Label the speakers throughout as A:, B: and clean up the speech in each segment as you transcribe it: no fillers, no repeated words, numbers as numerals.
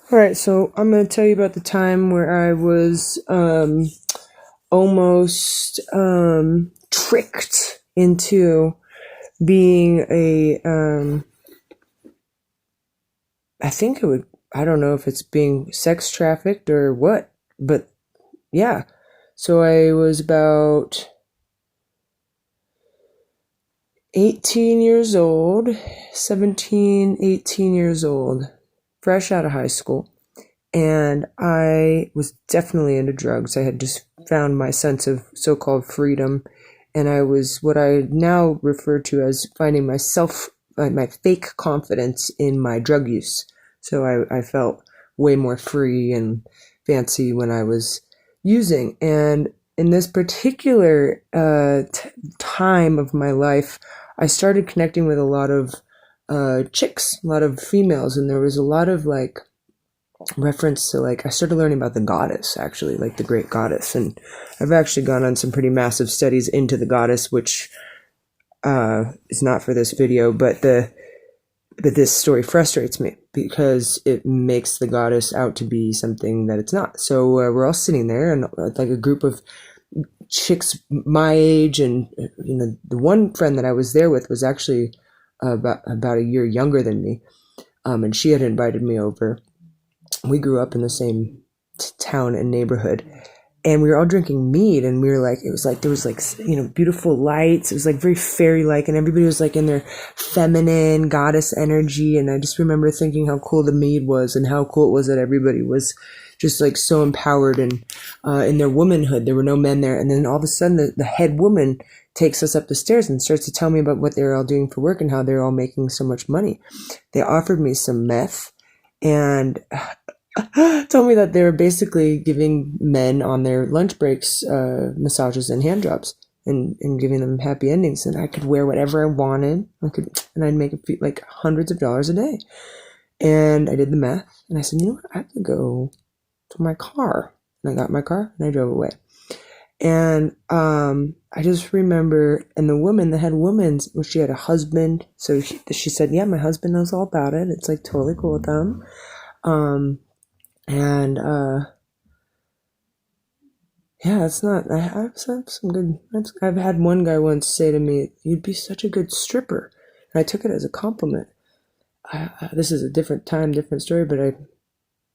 A: All right, so I'm going to tell you about the time where I was almost tricked into being I think it would, I don't know if it's being sex trafficked or what, but yeah. So I was about 18 years old, 17, 18 years old, fresh out of high school. And I was definitely into drugs. I had just found my sense of so-called freedom, and I was what I now refer to as finding myself, my fake confidence in my drug use. So I felt way more free and fancy when I was using. And in this particular time of my life, I started connecting with a lot of chicks, a lot of females, and there was a lot of like reference to like I started learning about the goddess, actually, like the great goddess. And I've actually gone on some pretty massive studies into the goddess, which is not for this video, but this story frustrates me because it makes the goddess out to be something that it's not. So we're all sitting there, and like a group of chicks my age, and the one friend that I was there with was actually about a year younger than me, and she had invited me over. We grew up in the same town and neighborhood, and we were all drinking mead, and we were like, it was like there was like beautiful lights. It was like very fairy like, and everybody was like in their feminine goddess energy. And I just remember thinking how cool the mead was, and how cool it was that everybody was just like so empowered and in their womanhood. There were no men there. And then all of a sudden the head woman takes us up the stairs and starts to tell me about what they're all doing for work and how they're all making so much money. They offered me some meth, and told me that they were basically giving men on their lunch breaks massages and hand jobs, and giving them happy endings, and I could wear whatever I wanted. And I'd make like hundreds of dollars a day. And I did the math, and I said, you know what, I have to go to my car. And I got my car and I drove away. And I just remember, and the woman, the head woman, well, she had a husband, so she said, yeah, my husband knows all about it. It's like totally cool with them. And yeah, it's not. I've had some good. I've had one guy once say to me, "You'd be such a good stripper," and I took it as a compliment. This is a different time, different story, but I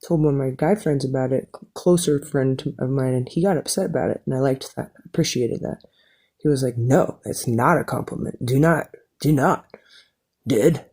A: told one of my guy friends about it, closer friend of mine, and he got upset about it, and I liked that, appreciated that. He was like, "No, it's not a compliment. Do not, did."